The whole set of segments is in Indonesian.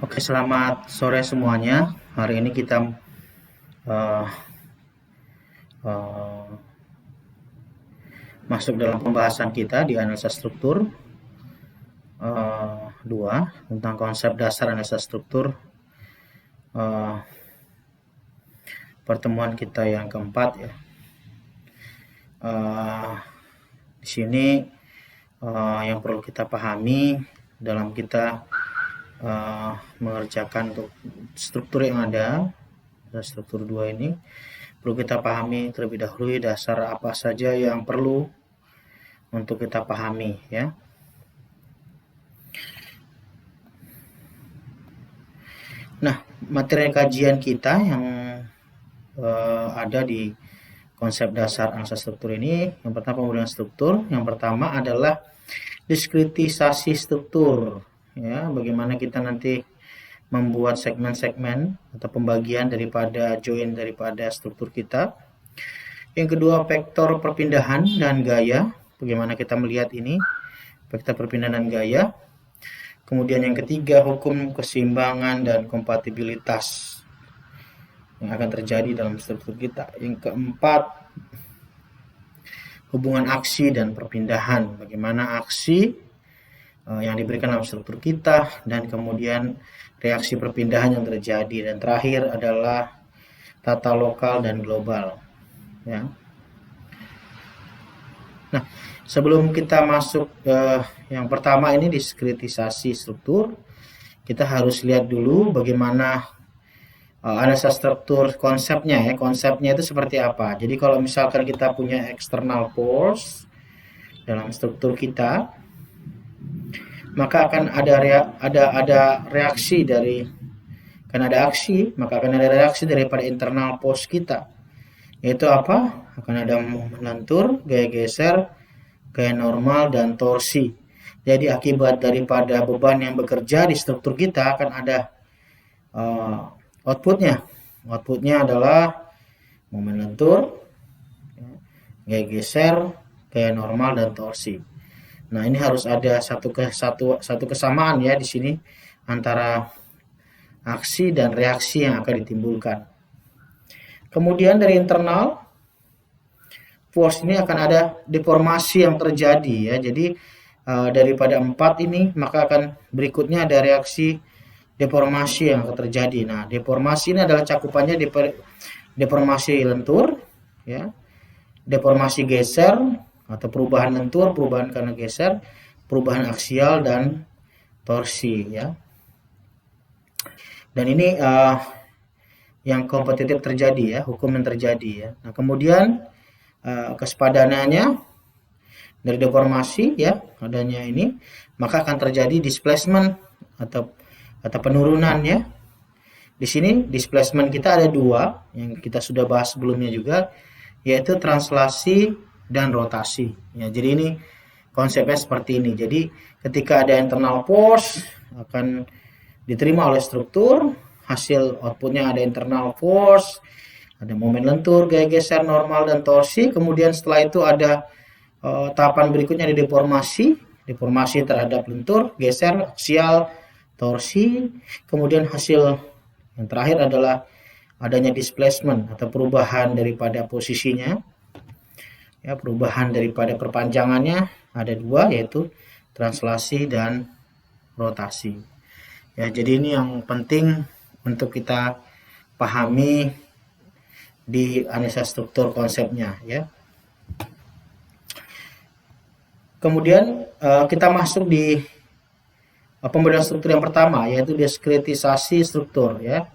Oke, selamat sore semuanya. Hari ini kita uh, uh, masuk dalam pembahasan kita di analisa struktur 2 tentang konsep dasar analisa struktur. Uh, Pertemuan kita yang keempat ya. Di sini yang perlu kita pahami dalam kita mengerjakan untuk struktur yang ada, struktur 2 ini perlu kita pahami terlebih dahulu dasar apa saja yang perlu untuk kita pahami ya. Nah, materi kajian kita yang ada di konsep dasar analisa struktur ini, yang pertama pembuatan struktur, yang pertama adalah diskretisasi struktur ya, bagaimana kita nanti membuat segmen-segmen atau pembagian daripada join daripada struktur kita. Yang kedua, vektor perpindahan dan gaya, bagaimana kita melihat ini vektor perpindahan dan gaya. Kemudian yang ketiga, hukum keseimbangan dan kompatibilitas yang akan terjadi dalam struktur kita. Yang keempat, hubungan aksi dan perpindahan, bagaimana aksi yang diberikan dalam struktur kita dan kemudian reaksi perpindahan yang terjadi. Dan terakhir adalah tata lokal dan global ya. Nah, sebelum kita masuk ke yang pertama ini diskretisasi struktur, kita harus lihat dulu bagaimana analisa struktur konsepnya ya. Konsepnya itu seperti apa. Jadi kalau misalkan kita punya external force dalam struktur kita, maka akan ada reaksi dari, kan ada aksi, maka akan ada reaksi daripada internal force kita. Yaitu apa? Akan ada momen lentur, gaya geser, gaya normal, dan torsi. Jadi akibat daripada beban yang bekerja di struktur kita akan ada outputnya. Outputnya adalah momen lentur, gaya geser, gaya normal, dan torsi. Nah, ini harus ada satu kesamaan ya di sini antara aksi dan reaksi yang akan ditimbulkan. Kemudian dari internal force ini akan ada deformasi yang terjadi ya. Jadi daripada 4 ini maka akan berikutnya ada reaksi deformasi yang akan terjadi. Nah, deformasi ini adalah cakupannya deformasi lentur ya, deformasi geser atau perubahan lentur, perubahan karena geser, perubahan aksial, dan torsi ya. Dan ini yang kompetitif terjadi ya, hukum yang terjadi ya. Nah, kemudian kesepadanannya dari deformasi ya, adanya ini, maka akan terjadi displacement atau penurunan ya. Di sini displacement kita ada 2 yang kita sudah bahas sebelumnya juga, yaitu translasi dan rotasi ya. Jadi ini konsepnya seperti ini. Jadi ketika ada internal force akan diterima oleh struktur, hasil outputnya ada internal force, ada momen lentur, gaya geser, normal, dan torsi. Kemudian setelah itu ada tahapan berikutnya ada deformasi terhadap lentur, geser, aksial, torsi. Kemudian hasil yang terakhir adalah adanya displacement atau perubahan daripada posisinya ya, perubahan daripada perpanjangannya ada 2, yaitu translasi dan rotasi ya. Jadi ini yang penting untuk kita pahami di analisa struktur konsepnya ya. Kemudian kita masuk di pembagian struktur yang pertama, yaitu diskretisasi struktur ya.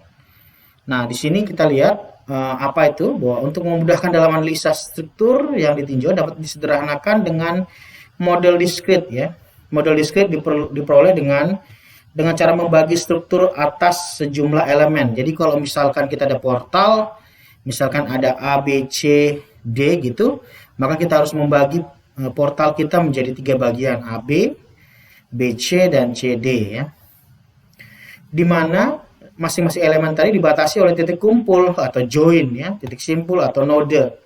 Nah, di sini kita lihat apa itu, bahwa untuk memudahkan dalam analisa struktur yang ditinjau dapat disederhanakan dengan model diskret ya. Model diskret diperoleh dengan cara membagi struktur atas sejumlah elemen. Jadi kalau misalkan kita ada portal, misalkan ada A, B, C, D gitu, maka kita harus membagi portal kita menjadi 3 bagian, A, B, B, C, dan C, D ya. Dimana masing-masing elemen tadi dibatasi oleh titik kumpul atau join ya, titik simpul atau node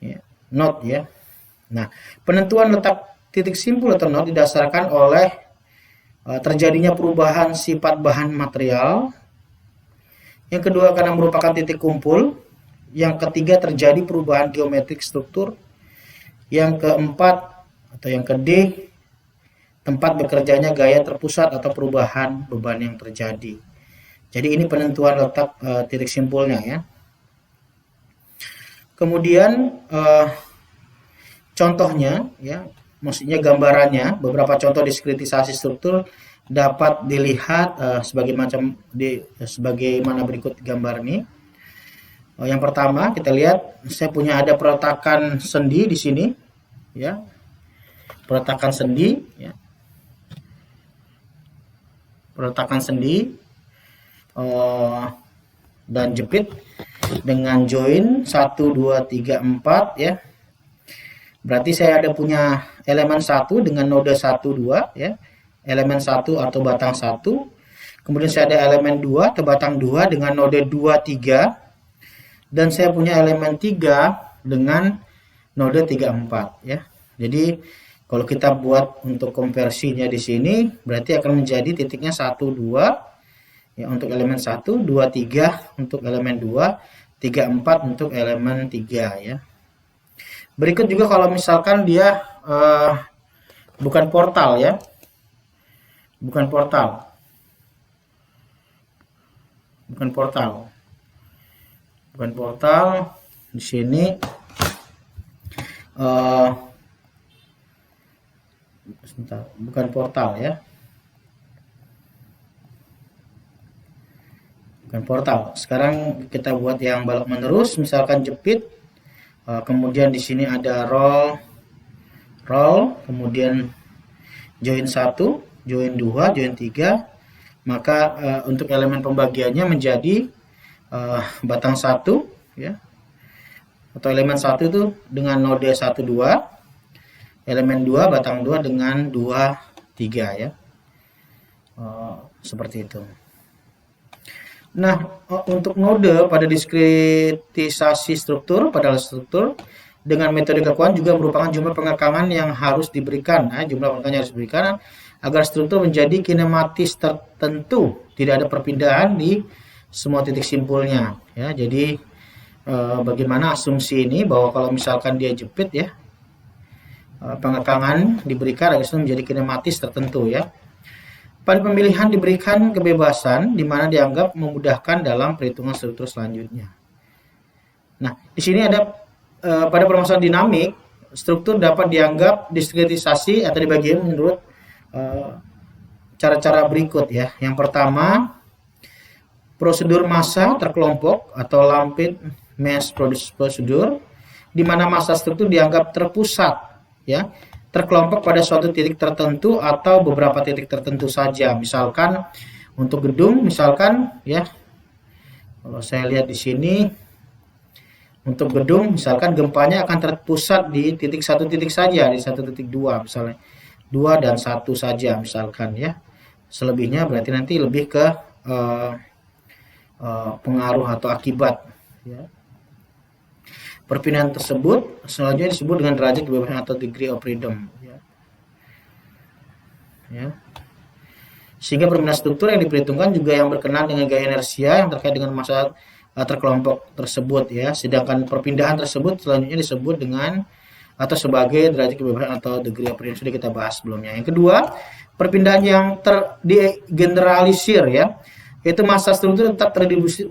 ya, node ya. Nah, penentuan letak titik simpul atau node didasarkan oleh terjadinya perubahan sifat bahan material. Yang kedua, karena merupakan titik kumpul. Yang ketiga, terjadi perubahan geometrik struktur. Yang keempat atau yang ke D, tempat bekerjanya gaya terpusat atau perubahan beban yang terjadi. Jadi ini penentuan letak titik simpulnya ya. Kemudian contohnya ya, maksudnya gambarannya, beberapa contoh diskretisasi struktur dapat dilihat sebagaimana berikut gambar ini. Yang pertama kita lihat, saya punya ada peletakan sendi di sini, ya, peletakan sendi, ya, peletakan sendi dan jepit dengan join 1, 2, 3, 4, ya. Berarti saya ada punya elemen 1 dengan node 1, 2, ya, elemen 1 atau batang 1. Kemudian saya ada elemen 2 atau batang 2 dengan node 2, 3. Dan saya punya elemen 3 dengan node 3, 4 ya. Jadi kalau kita buat untuk konversinya di sini berarti akan menjadi titiknya 1, 2 ya untuk elemen 1, 2, 3 untuk elemen 2, 3, 4 untuk elemen 3 ya. Berikut juga kalau misalkan dia bukan portal ya. Bukan portal. Bukan portal. Bukan portal di sini bukan portal ya, bukan portal. Sekarang kita buat yang balok menerus, misalkan jepit, kemudian di sini ada roll, kemudian join 1, join 2, join 3, maka untuk elemen pembagiannya menjadi batang 1 ya, atau elemen 1 itu dengan node 1, 2, elemen 2 batang 2 dengan 2, 3 ya, seperti itu. Nah, untuk node pada diskretisasi struktur pada struktur dengan metode kekuatan juga merupakan jumlah pengekangan yang harus diberikan, jumlah pengekangan yang harus diberikan agar struktur menjadi kinematis tertentu, tidak ada perpindahan di semua titik simpulnya ya. Jadi bagaimana asumsi ini bahwa kalau misalkan dia jepit ya, pengekangan diberikan agar itu menjadi kinematis tertentu ya. Pada pemilihan diberikan kebebasan di mana dianggap memudahkan dalam perhitungan struktur selanjutnya. Nah, di sini ada pada permasalahan dinamik, struktur dapat dianggap diskretisasi atau dibagi menurut cara-cara berikut ya. Yang pertama, prosedur massa terkelompok atau lumped mass procedure, di mana massa struktur dianggap terpusat ya, terkelompok pada suatu titik tertentu atau beberapa titik tertentu saja. Misalkan untuk gedung, misalkan ya, kalau saya lihat di sini untuk gedung, misalkan gempanya akan terpusat di titik 1 titik saja, di 1 titik 2 misalnya, 2 dan 1 saja misalkan ya. Selebihnya berarti nanti lebih ke pengaruh atau akibat ya. Perpindahan tersebut selanjutnya disebut dengan derajat kebebasan atau degree of freedom ya. Ya. Sehingga perpindahan struktur yang diperhitungkan juga yang berkenaan dengan gaya inersia yang terkait dengan massa terkelompok tersebut ya. Sedangkan perpindahan tersebut selanjutnya disebut dengan atau sebagai derajat kebebasan atau degree of freedom, sudah kita bahas sebelumnya. Yang kedua, perpindahan yang tergeneralisir ya, yaitu massa struktur tetap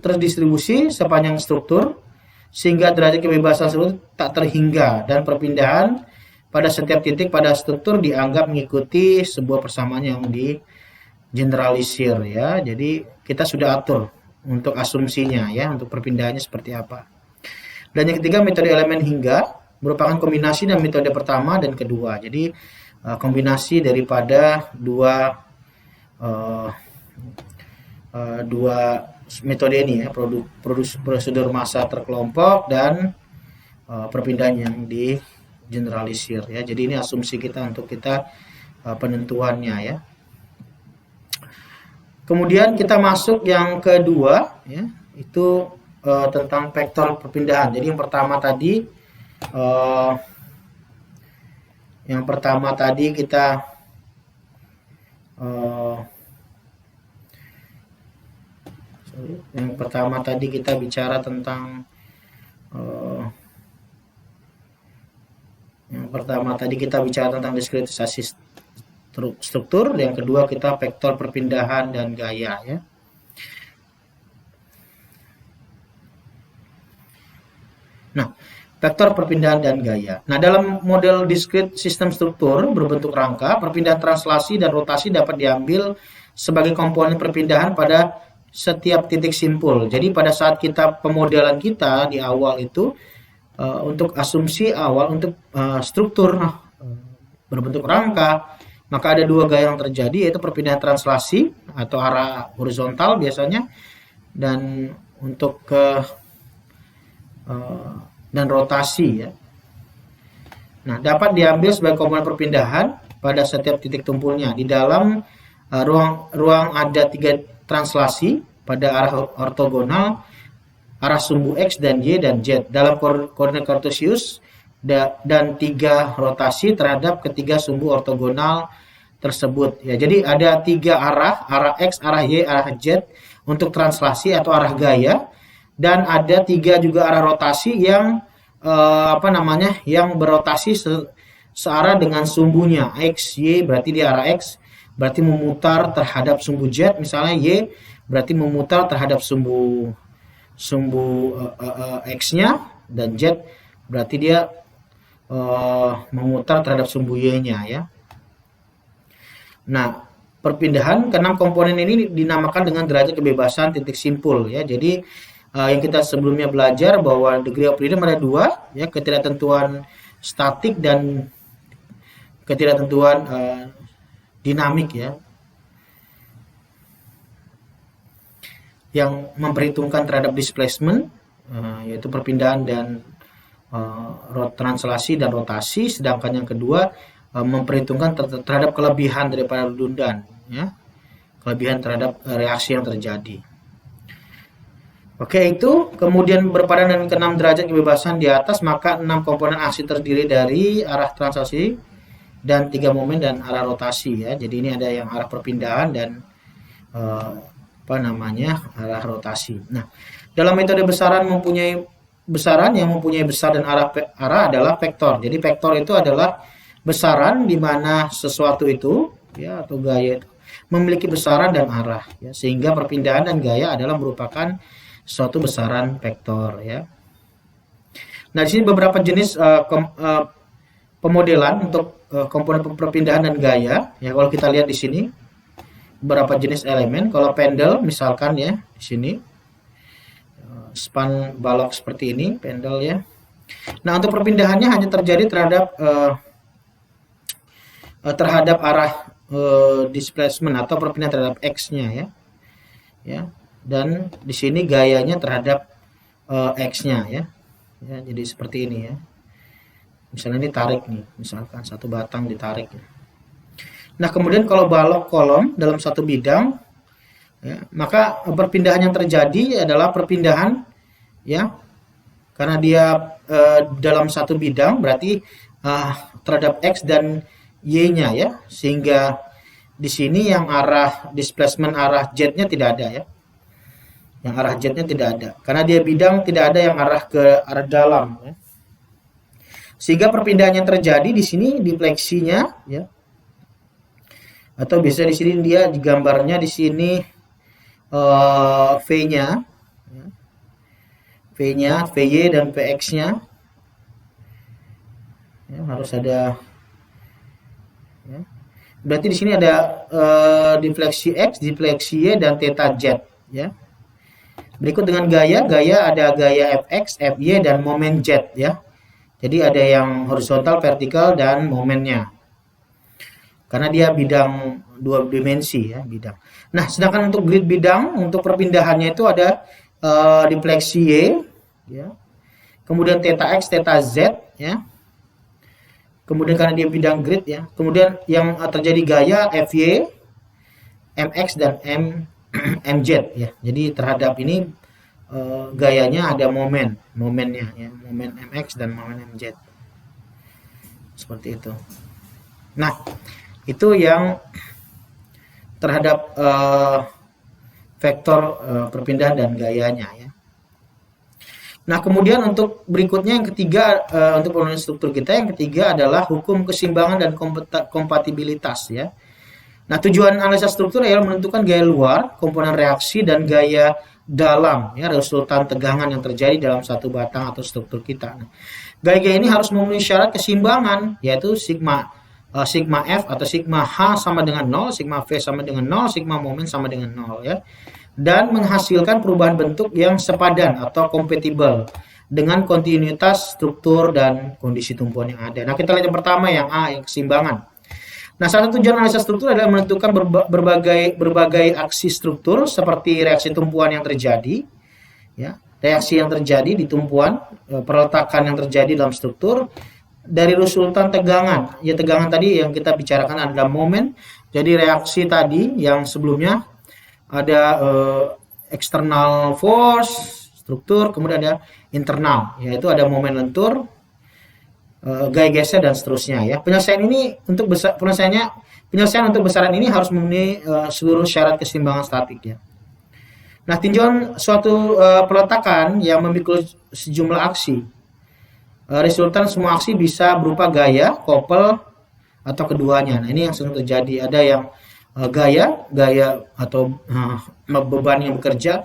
terdistribusi sepanjang struktur sehingga derajat kebebasan tersebut tak terhingga, dan perpindahan pada setiap titik pada struktur dianggap mengikuti sebuah persamaan yang digeneralisir ya. Jadi kita sudah atur untuk asumsinya ya, untuk perpindahannya seperti apa. Dan yang ketiga, metode elemen hingga merupakan kombinasi dan metode pertama dan kedua. Jadi kombinasi daripada dua metode ini ya, prosedur massa terkelompok dan perpindahan yang digeneralisir ya. Jadi ini asumsi kita untuk kita penentuannya ya. Kemudian kita masuk yang kedua ya, itu tentang vektor perpindahan. Jadi yang pertama tadi kita eh, yang pertama tadi kita bicara tentang eh, diskretisasi struktur, yang kedua kita vektor perpindahan dan gaya ya. Nah, vektor perpindahan dan gaya. Nah, dalam model discrete sistem struktur berbentuk rangka, perpindahan translasi dan rotasi dapat diambil sebagai komponen perpindahan pada setiap titik simpul. Jadi pada saat kita pemodelan kita di awal itu untuk asumsi awal untuk struktur berbentuk rangka, maka ada dua gaya yang terjadi, yaitu perpindahan translasi atau arah horizontal biasanya, dan untuk dan rotasi ya. Nah, dapat diambil sebagai komponen perpindahan pada setiap titik tumpulnya. Di dalam ruang ada tiga translasi pada arah ortogonal, arah sumbu X dan Y dan Z dalam koordinat kartesius, dan tiga rotasi terhadap ketiga sumbu ortogonal tersebut ya. Jadi ada tiga arah X, arah Y, arah Z untuk translasi atau arah gaya, dan ada tiga juga arah rotasi yang yang berotasi searah dengan sumbunya. X, Y berarti di arah X berarti memutar terhadap sumbu Z, misalnya Y berarti memutar terhadap sumbu X-nya, dan Z berarti dia memutar terhadap sumbu Y-nya ya. Nah, perpindahan ke 6 komponen ini dinamakan dengan derajat kebebasan titik simpul ya. Jadi yang kita sebelumnya belajar bahwa degree of freedom ada dua ya, ketidaktentuan statik dan ketidaktentuan dinamik ya, yang memperhitungkan terhadap displacement yaitu perpindahan dan translasi dan rotasi, sedangkan yang kedua memperhitungkan terhadap kelebihan daripada redundan ya, kelebihan terhadap reaksi yang terjadi. Oke, itu kemudian berpadan dengan ke-6 derajat kebebasan di atas, maka 6 komponen aksi terdiri dari arah translasi dan 3 momen dan arah rotasi ya. Jadi ini ada yang arah perpindahan dan arah rotasi. Nah, dalam metode besaran yang mempunyai besar dan arah adalah vektor. Jadi vektor itu adalah besaran di mana sesuatu itu ya atau gaya itu memiliki besaran dan arah ya, sehingga perpindahan dan gaya adalah merupakan suatu besaran vektor ya. Nah, di sini beberapa jenis pemodelan untuk komponen perpindahan dan gaya ya. Kalau kita lihat di sini beberapa jenis elemen. Kalau pendel misalkan ya, di sini span balok seperti ini pendel ya. Nah, untuk perpindahannya hanya terjadi terhadap arah displacement atau perpindahan terhadap X-nya ya. Ya. Dan di sini gayanya terhadap X-nya ya. Ya, jadi seperti ini ya. Misalnya ini tarik nih, misalkan satu batang ditarik ya. Nah, kemudian kalau balok kolom dalam satu bidang ya, maka perpindahan yang terjadi adalah perpindahan ya, karena dia dalam satu bidang berarti terhadap X dan Y-nya ya, sehingga di sini yang arah displacement arah Z-nya tidak ada ya. Yang arah Z-nya tidak ada. Karena dia bidang, tidak ada yang arah ke arah dalam ya. Sehingga perpindahan yang terjadi di sini dipleksinya ya. Atau bisa di sini dia digambarnya di sini V-nya ya. V-nya, VY dan VX-nya. Ya, harus ada ya. Berarti di sini ada difleksi X, difleksi Y dan theta Z ya. Berikut dengan gaya ada gaya Fx, Fy dan momen Z ya. Jadi ada yang horizontal, vertikal dan momennya. Karena dia bidang dua dimensi ya, bidang. Nah, sedangkan untuk grid bidang untuk perpindahannya itu ada difleksi Y ya. Kemudian theta X, theta Z ya. Kemudian karena dia bidang grid ya. Kemudian yang terjadi gaya Fy, Mx dan Mz ya. Jadi terhadap ini gayanya ada momennya ya, momen Mx dan momen Mz. Seperti itu. Nah, itu yang terhadap vektor perpindahan dan gayanya ya. Nah, kemudian untuk berikutnya yang ketiga, untuk penelitian struktur kita yang ketiga adalah hukum keseimbangan dan kompatibilitas ya. Nah, tujuan analisa struktur adalah menentukan gaya luar, komponen reaksi, dan gaya dalam ya, resultan tegangan yang terjadi dalam satu batang atau struktur kita. Nah, gaya-gaya ini harus memenuhi syarat keseimbangan, yaitu sigma F atau sigma H sama dengan 0, sigma V sama dengan 0, sigma momen sama dengan 0 ya. Dan menghasilkan perubahan bentuk yang sepadan atau kompatibel dengan kontinuitas struktur dan kondisi tumpuan yang ada. Nah, kita lihat yang pertama yang A, yang keseimbangan. Nah, salah satu tujuan analisa struktur adalah menentukan berbagai aksi struktur seperti reaksi tumpuan yang terjadi, ya, reaksi yang terjadi di tumpuan, perletakan yang terjadi dalam struktur dari resultan tegangan. Ya, tegangan tadi yang kita bicarakan adalah momen. Jadi reaksi tadi yang sebelumnya ada external force, struktur, kemudian ada internal, yaitu ada momen lentur, gaya geser dan seterusnya ya. Penyelesaian untuk besaran ini harus memenuhi seluruh syarat keseimbangan statik ya. Nah, tinjauan suatu peletakan yang memikul sejumlah aksi. Resultan semua aksi bisa berupa gaya, couple, atau keduanya. Nah, ini yang sering terjadi. Ada yang gaya atau beban yang bekerja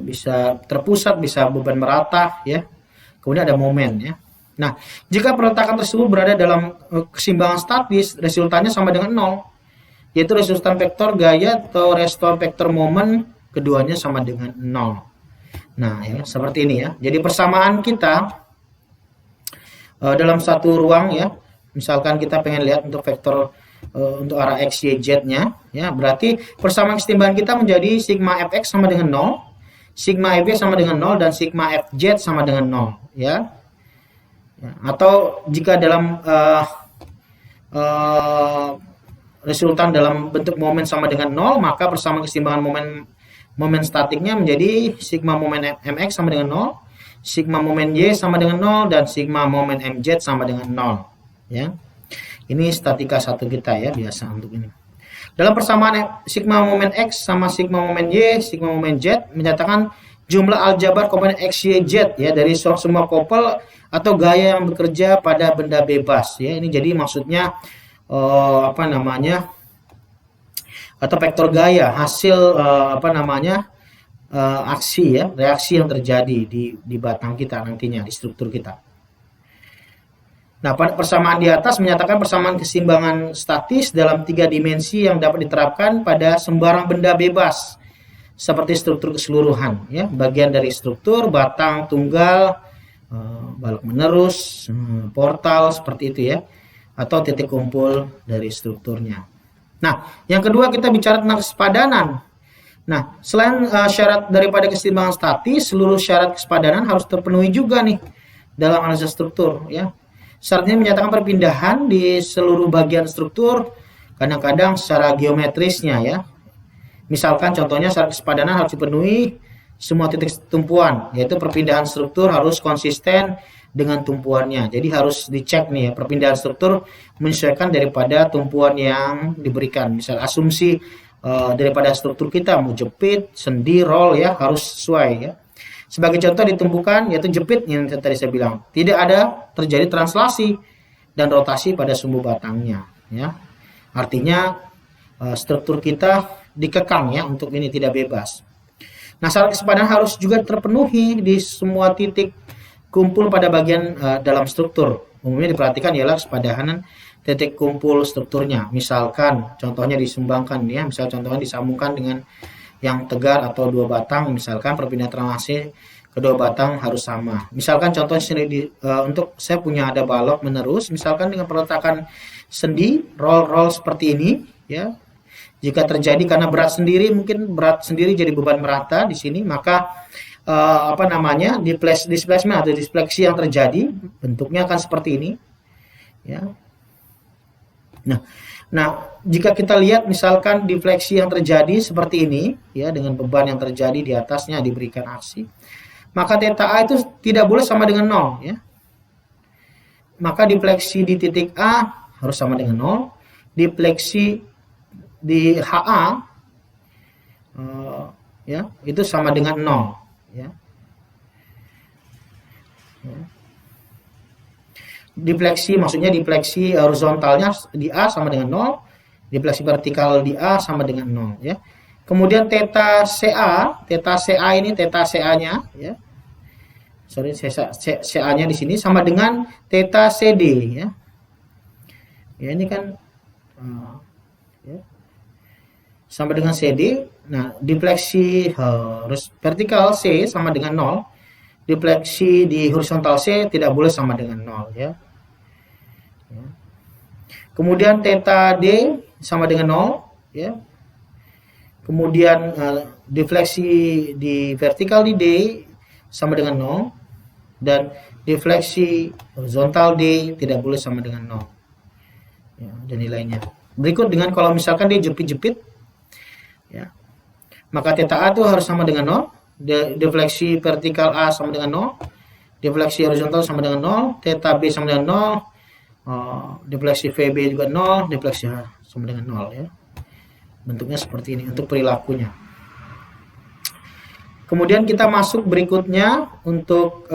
bisa terpusat, bisa beban merata ya. Kemudian ada momen ya. Nah, jika peletakan tersebut berada dalam keseimbangan statis, resultannya sama dengan 0, yaitu resultan vektor gaya atau resultan vektor momen keduanya sama dengan 0. Nah, ya, seperti ini ya. Jadi persamaan kita dalam satu ruang ya, misalkan kita pengen lihat untuk vektor untuk arah x, y, z-nya ya, berarti persamaan keseimbangan kita menjadi sigma fx sama dengan 0, sigma fy sama dengan 0, dan sigma fz sama dengan 0 ya. Atau jika dalam resultan dalam bentuk momen sama dengan 0, maka persamaan keseimbangan momen statiknya menjadi sigma momen mx sama dengan 0, sigma momen y sama dengan 0, dan sigma momen mz sama dengan 0 ya. Ini statika satu kita ya, biasa untuk ini. Dalam persamaan sigma momen x sama sigma momen y, sigma momen z menyatakan jumlah aljabar komponen x, y, z ya dari semua couple atau gaya yang bekerja pada benda bebas ya. Ini jadi maksudnya atau vektor gaya hasil aksi ya, reaksi yang terjadi di batang kita nantinya, di struktur kita. Nah, pada persamaan di atas menyatakan persamaan keseimbangan statis dalam 3 dimensi yang dapat diterapkan pada sembarang benda bebas seperti struktur keseluruhan ya, bagian dari struktur, batang, tunggal, balok menerus, portal seperti itu ya, atau titik kumpul dari strukturnya. Nah, yang kedua kita bicara tentang kesepadanan. Nah, selain syarat daripada keseimbangan statis, seluruh syarat kesepadanan harus terpenuhi juga nih dalam analisis struktur ya. Syaratnya menyatakan perpindahan di seluruh bagian struktur, kadang-kadang secara geometrisnya ya. Misalkan contohnya syarat kesepadanan harus dipenuhi semua titik tumpuan, yaitu perpindahan struktur harus konsisten dengan tumpuannya. Jadi harus dicek nih ya, perpindahan struktur menyesuaikan daripada tumpuan yang diberikan. Misal asumsi daripada struktur kita mau jepit, sendi, roll ya, harus sesuai ya. Sebagai contoh ditumpukan yaitu jepit yang tadi saya bilang, tidak ada terjadi translasi dan rotasi pada sumbu batangnya ya. Artinya struktur kita dikekang ya, untuk ini tidak bebas. Nah, syarat kesepadanan harus juga terpenuhi di semua titik kumpul pada bagian dalam struktur. Umumnya diperhatikan ialah kesepadanan titik kumpul strukturnya. Misalkan contohnya disumbangkan ya, misal contohnya disambungkan dengan yang tegar atau 2 batang, misalkan perpindahan translasi kedua batang harus sama. Misalkan contohnya untuk saya punya ada balok menerus, misalkan dengan peletakan sendi, roll seperti ini ya. Jika terjadi karena berat sendiri, mungkin berat sendiri jadi beban merata di sini, maka displacement atau displeksi yang terjadi bentuknya akan seperti ini ya. Nah, jika kita lihat misalkan defleksi yang terjadi seperti ini ya, dengan beban yang terjadi di atasnya diberikan aksi, maka theta A itu tidak boleh sama dengan 0 ya. Maka defleksi di titik A harus sama dengan 0, defleksi di HA ya itu sama dengan 0 ya. Difleksi maksudnya difleksi horizontalnya di A sama dengan 0, difleksi vertikal di A sama dengan 0 ya. Kemudian theta CA ini theta CA-nya ya. Sorry, CA-nya di sini sama dengan theta CD ya. Ya ini kan ya, sama dengan CD. Nah, difleksi vertikal C sama dengan 0. Difleksi di horizontal C tidak boleh sama dengan 0 ya. Kemudian theta D sama dengan 0 ya. Kemudian defleksi di vertikal di D sama dengan 0 dan defleksi horizontal D tidak boleh sama dengan 0 ya, dan nilainya. Berikut dengan kalau misalkan dia jepit-jepit ya, maka theta A itu harus sama dengan 0, defleksi vertikal A sama dengan 0, defleksi horizontal sama dengan 0, theta B sama dengan 0, defleksi VB juga 0, defleksi H sama dengan 0 ya. Bentuknya seperti ini untuk perilakunya. Kemudian kita masuk berikutnya untuk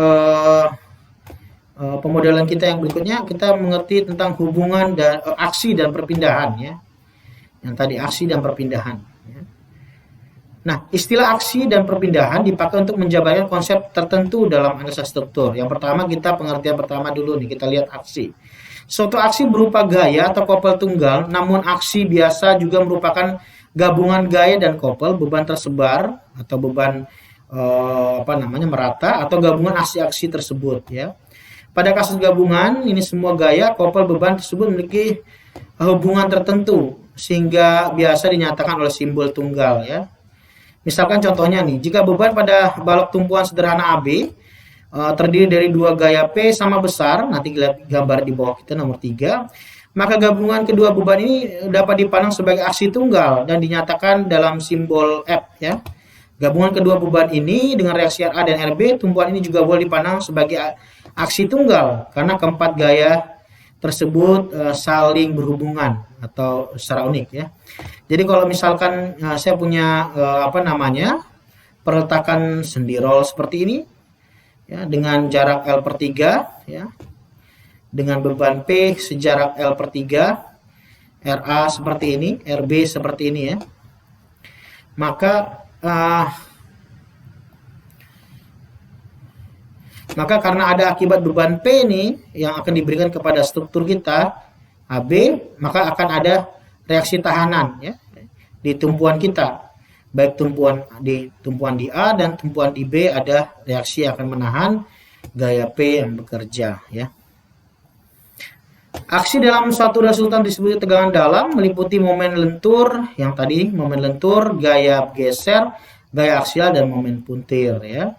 pemodelan kita yang berikutnya, kita mengerti tentang hubungan dan aksi dan perpindahan ya. Yang tadi aksi dan perpindahan. Ya. Nah, istilah aksi dan perpindahan dipakai untuk menjabarkan konsep tertentu dalam analisa struktur. Yang pertama kita pengertian pertama dulu nih, kita lihat aksi. Suatu aksi berupa gaya atau kopel tunggal, namun aksi biasa juga merupakan gabungan gaya dan kopel, beban tersebar atau beban merata atau gabungan aksi-aksi tersebut ya. Pada kasus gabungan, ini semua gaya, kopel, beban tersebut memiliki hubungan tertentu sehingga biasa dinyatakan oleh simbol tunggal ya. Misalkan contohnya nih, jika beban pada balok tumpuan sederhana AB terdiri dari dua gaya P sama besar, nanti lihat gambar di bawah kita nomor 3, maka gabungan kedua beban ini dapat dipandang sebagai aksi tunggal dan dinyatakan dalam simbol F ya. Gabungan kedua beban ini dengan reaksi RA dan RB, tumpuan ini juga boleh dipandang sebagai aksi tunggal karena keempat gaya tersebut saling berhubungan atau secara unik ya. Jadi kalau misalkan saya punya perletakan sendirol seperti ini ya, dengan jarak L/3 ya, dengan beban P sejarak L/3, RA seperti ini, RB seperti ini ya, maka karena ada akibat beban P ini yang akan diberikan kepada struktur kita AB, maka akan ada reaksi tahanan ya di tumpuan kita. Baik tumpuan di A dan tumpuan di B ada reaksi yang akan menahan gaya P yang bekerja ya. Aksi dalam suatu resultan disebut tegangan dalam meliputi momen lentur yang tadi, momen lentur, gaya geser, gaya aksial dan momen puntir ya.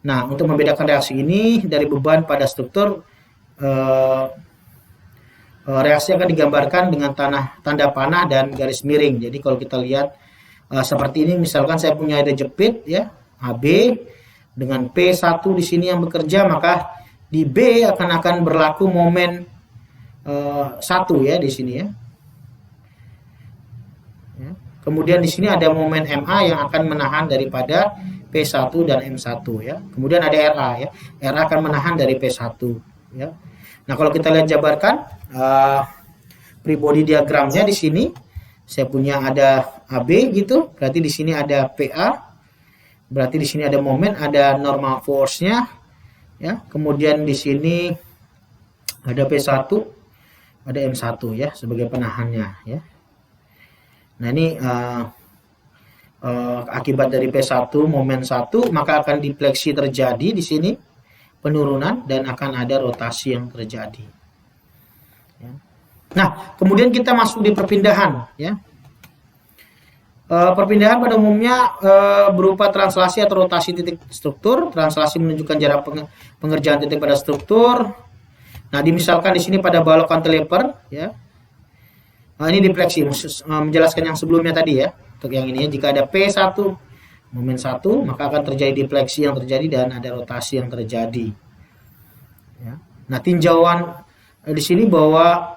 Nah, untuk membedakan reaksi ini dari beban pada struktur, reaksi akan digambarkan dengan tanda panah dan garis miring. Jadi kalau kita lihat seperti ini, misalkan saya punya ada jepit ya, AB dengan P1 di sini yang bekerja, maka di B akan berlaku momen 1 ya di sini ya. Kemudian di sini ada momen MA yang akan menahan daripada P1 dan M1 ya. Kemudian ada RA ya. RA akan menahan dari P1 ya. Nah, kalau kita lihat jabarkan free body diagramnya di sini, saya punya ada AB gitu, berarti di sini ada PA, berarti di sini ada momen, ada normal force-nya ya. Kemudian di sini ada P1, ada M1 ya sebagai penahannya ya. Nah, ini akibat dari P1 momen 1, maka akan difleksi terjadi di sini penurunan dan akan ada rotasi yang terjadi ya. Nah, kemudian kita masuk di perpindahan ya. Perpindahan pada umumnya berupa translasi atau rotasi titik struktur. Translasi menunjukkan jarak pengerjaan titik pada struktur. Nah, dimisalkan di sini pada balok cantilever ya. Nah, ini difleksi menjelaskan yang sebelumnya tadi ya. Untuk yang ini ya, jika ada P1 momen 1, maka akan terjadi difleksi yang terjadi dan ada rotasi yang terjadi. Ya. Nah, tinjauan di sini bahwa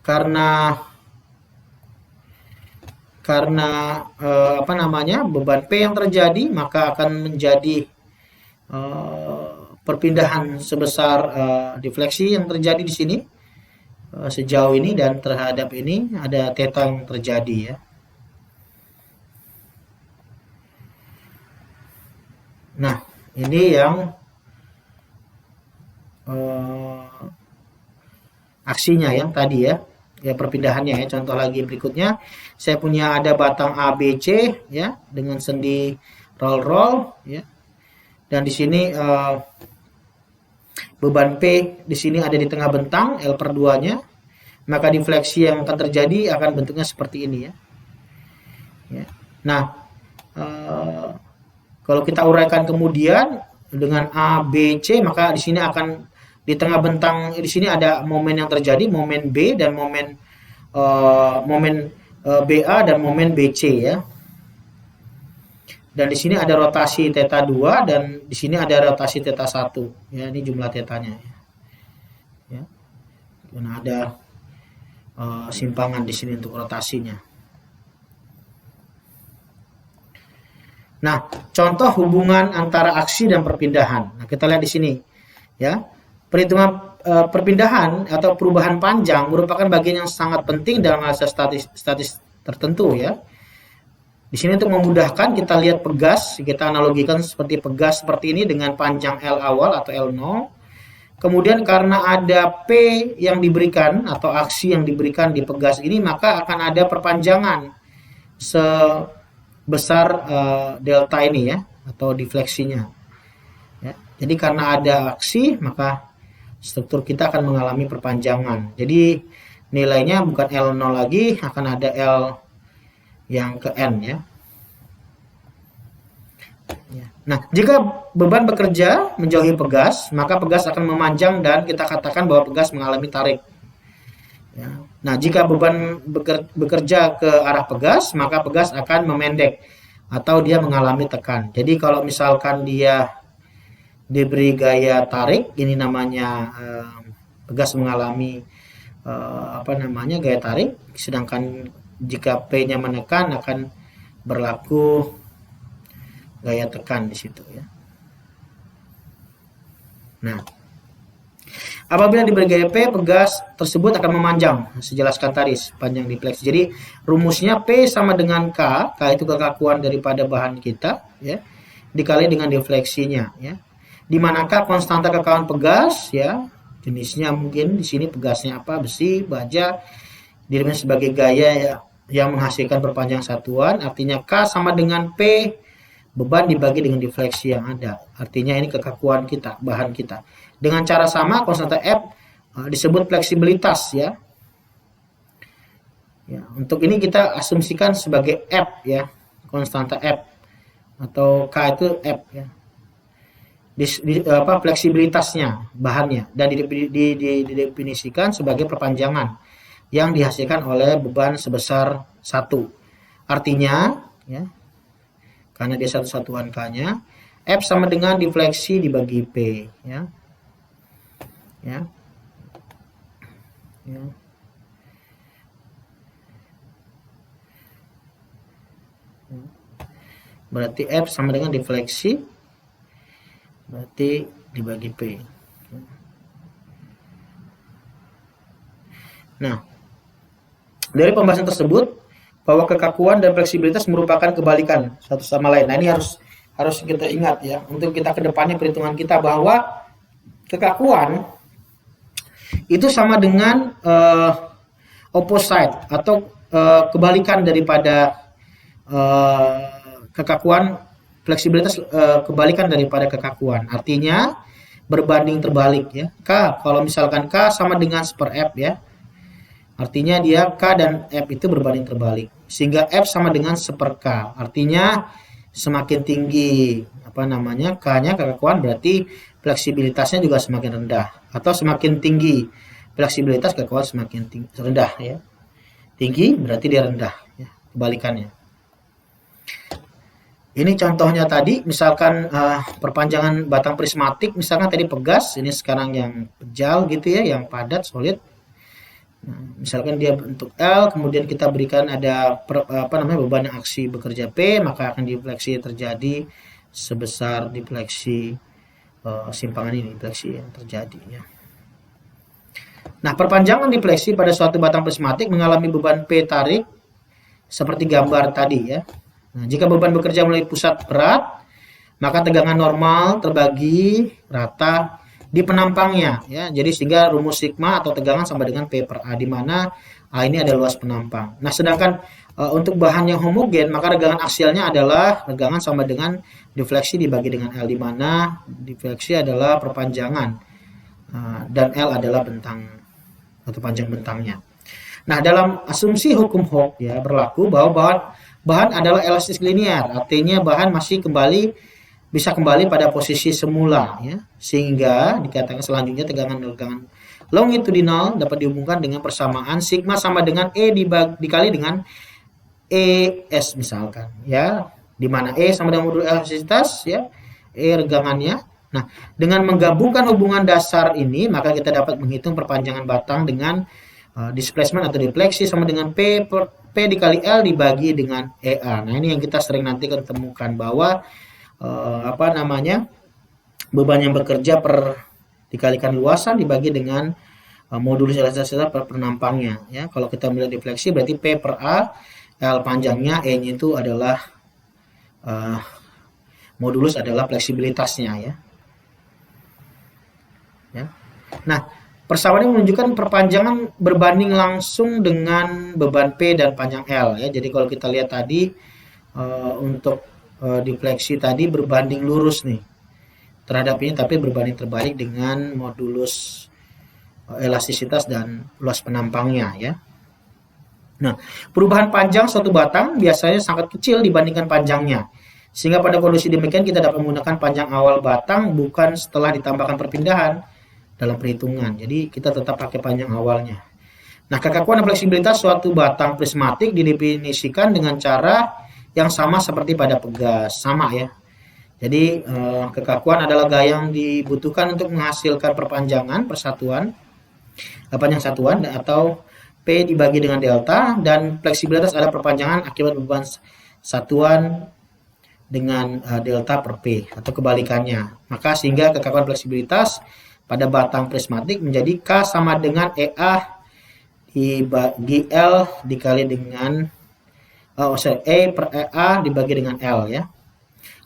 karena beban P yang terjadi, maka akan menjadi perpindahan sebesar defleksi yang terjadi di sini sejauh ini, dan terhadap ini ada theta yang terjadi ya. Nah, ini yang aksinya yang tadi ya perpindahannya ya. Contoh lagi berikutnya, saya punya ada batang ABC ya dengan sendi roll ya, dan di sini beban P di sini ada di tengah bentang L/2-nya, maka defleksi yang akan terjadi akan bentuknya seperti ini ya. Nah, kalau kita uraikan kemudian dengan A, B, C, maka di sini akan di tengah bentang di sini ada momen yang terjadi, momen B dan momen BA dan momen BC ya. Dan di sini ada rotasi theta 2 dan di sini ada rotasi theta 1 ya, ini jumlah tetanya ya. Karena ada simpangan di sini untuk rotasinya. Nah, contoh hubungan antara aksi dan perpindahan. Nah, kita lihat di sini ya. Perhitungan perpindahan atau perubahan panjang merupakan bagian yang sangat penting dalam analisis statis tertentu ya. Di sini untuk memudahkan kita lihat pegas, kita analogikan seperti pegas seperti ini dengan panjang L awal atau L0. Kemudian karena ada P yang diberikan atau aksi yang diberikan di pegas ini, maka akan ada perpanjangan sebesar delta ini ya, atau defleksinya. Ya. Jadi karena ada aksi, maka struktur kita akan mengalami perpanjangan. Jadi nilainya bukan L0 lagi, akan ada L yang ke N ya. Nah, jika beban bekerja menjauhi pegas, maka pegas akan memanjang dan kita katakan bahwa pegas mengalami tarik. Ya. Nah, jika beban bekerja ke arah pegas, maka pegas akan memendek atau dia mengalami tekan. Jadi kalau misalkan dia diberi gaya tarik, ini namanya pegas mengalami gaya tarik, sedangkan jika P-nya menekan akan berlaku gaya tekan di situ ya. Nah, apabila diberi gaya P, pegas tersebut akan memanjang, sejelaskan tadi panjang defleksi. Jadi rumusnya P sama dengan K itu kekakuan daripada bahan kita ya, dikali dengan defleksinya ya. Di manakah konstanta kekakuan pegas ya, jenisnya mungkin di sini pegasnya apa, besi, baja, dirinya sebagai gaya ya, yang menghasilkan perpanjang satuan, artinya K sama dengan P beban dibagi dengan defleksi yang ada, artinya ini kekakuan kita, bahan kita. Dengan cara sama konstanta F disebut fleksibilitas ya. Ya, untuk ini kita asumsikan sebagai F ya, konstanta F atau K itu F ya. Fleksibilitasnya, bahannya, dan didefinisikan sebagai perpanjangan yang dihasilkan oleh beban sebesar 1. Artinya ya, karena dia satu satuan K-nya, F sama dengan defleksi dibagi P ya. Ya. Ya. Berarti F sama dengan defleksi berarti dibagi P. Nah, dari pembahasan tersebut bahwa kekakuan dan fleksibilitas merupakan kebalikan satu sama lain. Nah, ini harus kita ingat ya, untuk kita kedepannya perhitungan kita, bahwa kekakuan itu sama dengan opposite atau kebalikan daripada kekakuan. Fleksibilitas kebalikan daripada kekakuan, artinya berbanding terbalik ya. K, kalau misalkan K sama dengan seper F ya, artinya dia K dan F itu berbanding terbalik, sehingga F sama dengan seper K, artinya semakin tinggi K-nya kekakuan, berarti fleksibilitasnya juga semakin rendah, atau semakin tinggi fleksibilitas, kekakuan semakin rendah ya. Tinggi berarti dia rendah ya, kebalikannya. Ini contohnya tadi, misalkan perpanjangan batang prismatik, misalkan tadi pegas, ini sekarang yang pejal gitu ya, yang padat, solid. Nah, misalkan dia bentuk L, kemudian kita berikan ada beban yang aksi bekerja P, maka akan defleksi terjadi sebesar defleksi simpangan ini, defleksi yang terjadi ya. Nah, perpanjangan defleksi pada suatu batang prismatik mengalami beban P tarik seperti gambar tadi ya. Nah, jika beban bekerja melalui pusat berat, maka tegangan normal terbagi rata di penampangnya ya. Jadi sehingga rumus sigma atau tegangan sama dengan P per A, di mana A ini adalah luas penampang. Nah, sedangkan untuk bahan yang homogen, maka regangan aksialnya adalah regangan sama dengan defleksi dibagi dengan L, di mana defleksi adalah perpanjangan dan L adalah bentang atau panjang bentangnya. Nah, dalam asumsi hukum Hooke ya berlaku bahwa bahan adalah elastis linear, artinya bahan masih bisa kembali pada posisi semula ya, sehingga dikatakan selanjutnya tegangan longitudinal dapat dihubungkan dengan persamaan sigma sama dengan E dikali dengan ES misalkan ya, di mana E sama dengan modul elastisitas ya, E regangannya. Nah, dengan menggabungkan hubungan dasar ini, maka kita dapat menghitung perpanjangan batang dengan displacement atau defleksi sama dengan P dikali L dibagi dengan EA. Nah, ini yang kita sering nanti ketemukan bahwa beban yang bekerja dikalikan luasan dibagi dengan modulus elastisitas per penampangnya ya. Kalau kita melihat defleksi berarti P per A, L panjangnya, E-nya itu adalah modulus adalah fleksibilitasnya ya. Nah, persamaan ini menunjukkan perpanjangan berbanding langsung dengan beban P dan panjang L ya. Jadi kalau kita lihat tadi untuk defleksi tadi berbanding lurus nih terhadap ini, tapi berbanding terbalik dengan modulus elastisitas dan luas penampangnya ya. Nah, perubahan panjang suatu batang biasanya sangat kecil dibandingkan panjangnya. Sehingga pada kondisi demikian kita dapat menggunakan panjang awal batang bukan setelah ditambahkan perpindahan dalam perhitungan. Jadi kita tetap pakai panjang awalnya. Nah, kekakuan dan fleksibilitas suatu batang prismatik didefinisikan dengan cara yang sama seperti pada pegas, sama ya. Jadi kekakuan adalah gaya yang dibutuhkan untuk menghasilkan perpanjangan panjang satuan atau P dibagi dengan delta, dan fleksibilitas adalah perpanjangan akibat beban satuan dengan delta per P atau kebalikannya. Maka sehingga kekakuan fleksibilitas pada batang prismatik menjadi K sama dengan EA dibagi L dikali dengan E per EA dibagi dengan L ya,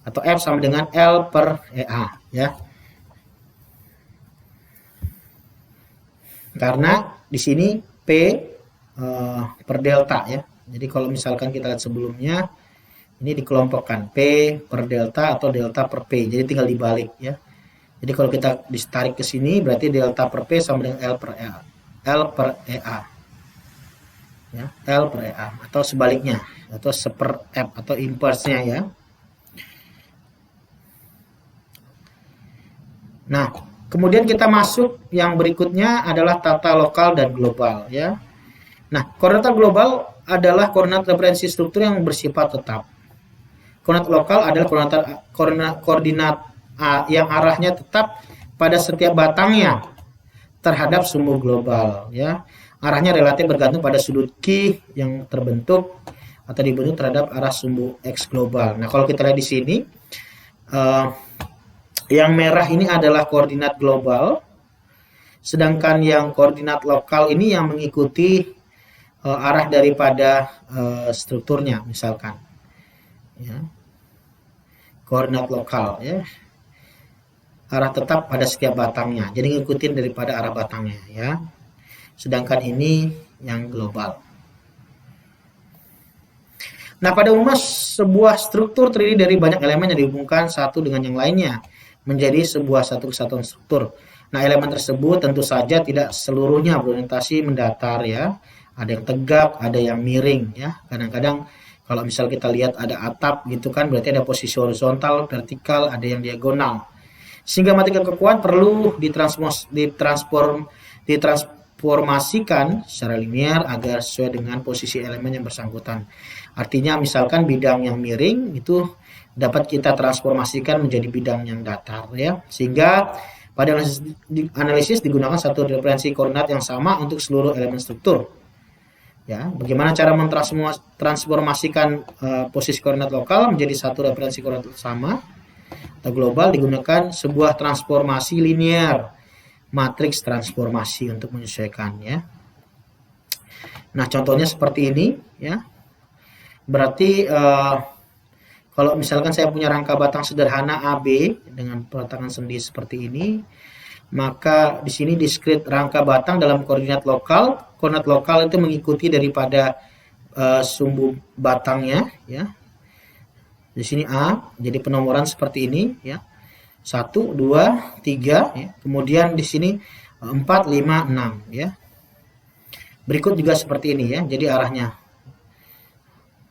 atau F sama dengan L per EA ya. Karena di sini P per delta ya. Jadi kalau misalkan kita lihat sebelumnya ini dikelompokkan P per delta atau delta per P. Jadi tinggal dibalik ya. Jadi kalau kita ditarik ke sini berarti delta per P sama dengan L per EA. L per EA. Ya, L per EA atau sebaliknya atau seper F atau inverse-nya ya. Nah, kemudian kita masuk yang berikutnya adalah tata lokal dan global ya. Nah, koordinat global adalah koordinat referensi struktur yang bersifat tetap. Koordinat lokal adalah koordinat yang arahnya tetap pada setiap batangnya terhadap sumbu global ya. Arahnya relatif bergantung pada sudut Q yang terbentuk atau dibentuk terhadap arah sumbu X global. Nah, kalau kita lihat di sini yang merah ini adalah koordinat global, sedangkan yang koordinat lokal ini yang mengikuti arah daripada strukturnya misalkan ya. Koordinat lokal ya, arah tetap pada setiap batangnya, jadi ngikutin daripada arah batangnya ya. Sedangkan ini yang global. Nah, pada umumnya sebuah struktur terdiri dari banyak elemen yang dihubungkan satu dengan yang lainnya menjadi sebuah satu kesatuan struktur. Nah, elemen tersebut tentu saja tidak seluruhnya berorientasi mendatar ya. Ada yang tegak, ada yang miring ya. Kadang-kadang kalau misal kita lihat ada atap gitu kan, berarti ada posisi horizontal, vertikal, ada yang diagonal. Sehingga matematika kekuatan perlu ditransformasikan secara linear agar sesuai dengan posisi elemen yang bersangkutan. Artinya misalkan bidang yang miring itu dapat kita transformasikan menjadi bidang yang datar ya. Sehingga Pada analisis digunakan satu referensi koordinat yang sama untuk seluruh elemen struktur. Ya, bagaimana cara mentransformasikan posisi koordinat lokal menjadi satu referensi koordinat sama atau global? Digunakan sebuah transformasi linear, matriks transformasi untuk menyesuaikan, ya. Nah, contohnya seperti ini, ya. Berarti kalau misalkan saya punya rangka batang sederhana AB dengan peletakan sendi seperti ini, maka di sini diskrit rangka batang dalam koordinat lokal. Koordinat lokal itu mengikuti daripada sumbu batangnya, ya. Di sini A, jadi penomoran seperti ini, ya. 1, 2, 3, ya. Kemudian di sini 4, 5, 6, ya. Berikut juga seperti ini, ya. Jadi arahnya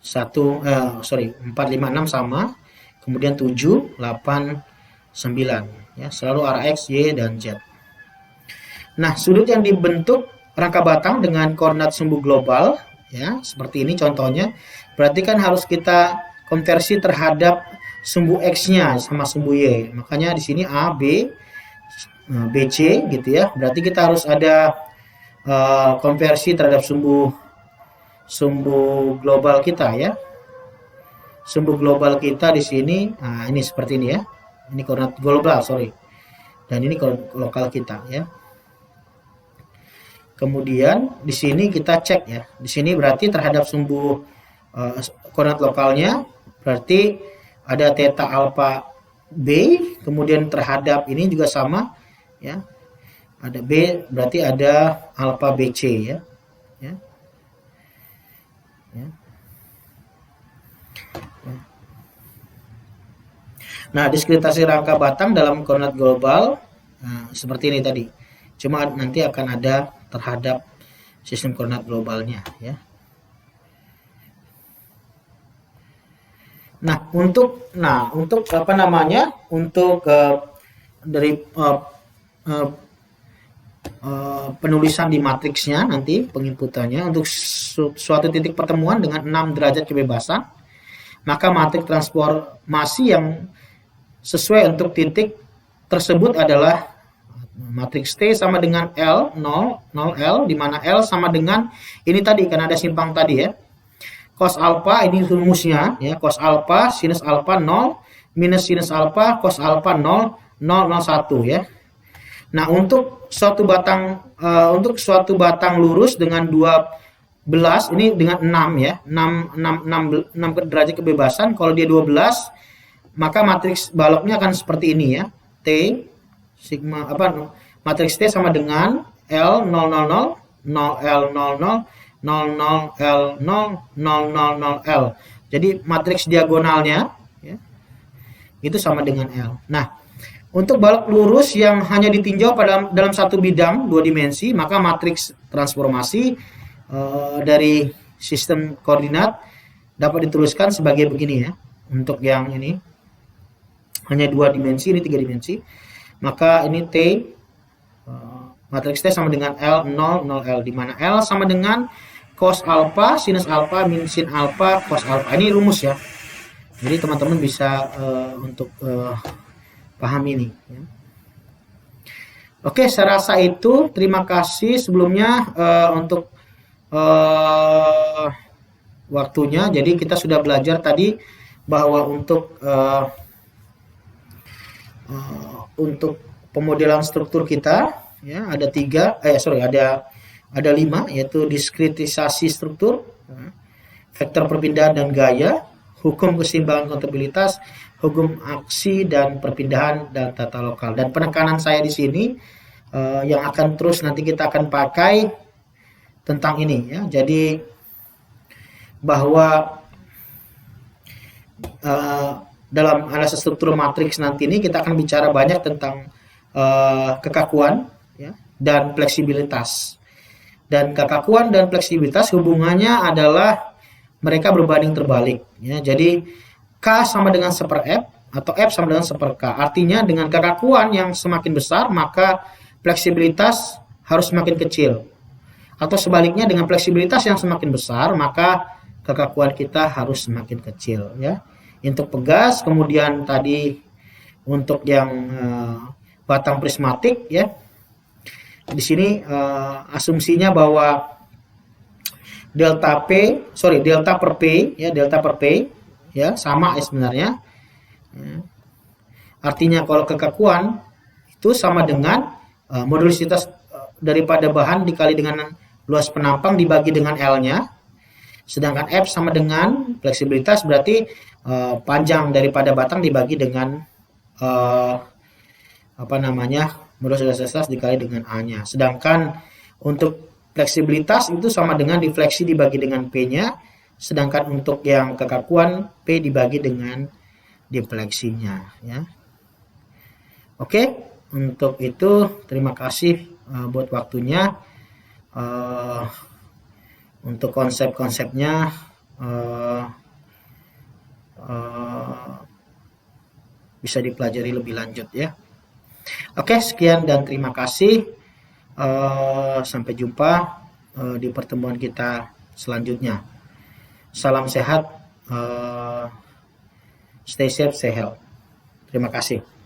4, 5, 6 sama. Kemudian 7, 8, 9, ya. Selalu arah X, Y, dan Z. Nah, sudut yang dibentuk rangka batang dengan koordinat sumbu global, ya, seperti ini contohnya. Berarti kan harus kita konversi terhadap sumbu X-nya sama sumbu Y. Makanya di sini A, B, BC gitu, ya. Berarti kita harus ada konversi terhadap sumbu global kita, ya. Sumbu global kita di sini, nah ini seperti ini, ya. Ini koordinat global, sorry. Dan ini koordinat lokal kita, ya. Kemudian di sini kita cek, ya. Di sini berarti terhadap sumbu koordinat lokalnya berarti ada theta alpha B, kemudian terhadap ini juga sama, ya. Ada B berarti ada alpha BC, ya. Ya. Ya. Nah, diskretasi rangka batang dalam koordinat global, nah, seperti ini tadi. Cuma nanti akan ada terhadap sistem koordinat globalnya, ya. Nah, untuk apa namanya? Untuk dari penulisan di matriksnya nanti penginputannya untuk suatu titik pertemuan dengan 6 derajat kebebasan, maka matriks transformasi yang sesuai untuk titik tersebut adalah matriks T sama dengan L 0 L, di mana L sama dengan ini tadi karena ada simpang tadi, ya. Cos alpha ini rumusnya, ya. Cos alpha sinus alpha 0 minus sinus alpha cos alpha 0 0 0 1, ya. Nah, untuk suatu batang lurus dengan 12 ini dengan 6, ya. 6 derajat kebebasan. Kalau dia 12, maka matriks baloknya akan seperti ini, ya. T sigma matriks T sama dengan L 0 0 0 0 L 0 0 0 L 0 0 0 L. Jadi matriks diagonalnya, ya, itu sama dengan L. Nah, untuk balok lurus yang hanya ditinjau dalam satu bidang 2 dimensi, maka matriks transformasi dari sistem koordinat dapat dituliskan sebagai begini, ya. Untuk yang ini hanya 2 dimensi, ini 3 dimensi. Maka ini T, matriks T sama dengan L 0 0 L, di mana L sama dengan cos alpha sinus alpha min sin alpha cos alpha. Ini rumus, ya. Jadi teman-teman bisa untuk paham ini, ya. Oke, saya rasa itu. Terima kasih sebelumnya untuk waktunya. Jadi kita sudah belajar tadi bahwa untuk pemodelan struktur kita, ya, ada 5, yaitu diskretisasi struktur, vektor perpindahan dan gaya, hukum keseimbangan kontabilitas, hukum aksi dan perpindahan dan tata lokal. Dan penekanan saya di sini yang akan terus nanti kita akan pakai tentang ini, ya. Jadi bahwa dalam analisis struktur matriks nanti ini kita akan bicara banyak tentang kekakuan, ya, dan fleksibilitas. Dan kekakuan dan fleksibilitas hubungannya adalah mereka berbanding terbalik, ya. Jadi K sama dengan 1/F atau F sama dengan 1/K. Artinya dengan kekakuan yang semakin besar maka fleksibilitas harus semakin kecil. Atau sebaliknya dengan fleksibilitas yang semakin besar maka kekakuan kita harus semakin kecil, ya. Untuk pegas, kemudian tadi untuk yang batang prismatik ya. Di sini asumsinya bahwa delta per P ya, delta per P ya sama ya sebenarnya. Ya. Artinya kalau kekakuan itu sama dengan modulisitas daripada bahan dikali dengan luas penampang dibagi dengan L-nya. Sedangkan F sama dengan fleksibilitas, berarti panjang daripada batang dibagi dengan modulisitas dikali dengan A-nya. Sedangkan untuk fleksibilitas itu sama dengan defleksi dibagi dengan P-nya, sedangkan untuk yang kekakuan P dibagi dengan defleksinya ya. Oke, untuk itu terima kasih buat waktunya. Untuk konsep-konsepnya bisa dipelajari lebih lanjut ya. Oke, sekian dan terima kasih. Sampai jumpa di pertemuan kita selanjutnya. Salam sehat, stay safe, stay healthy. Terima kasih.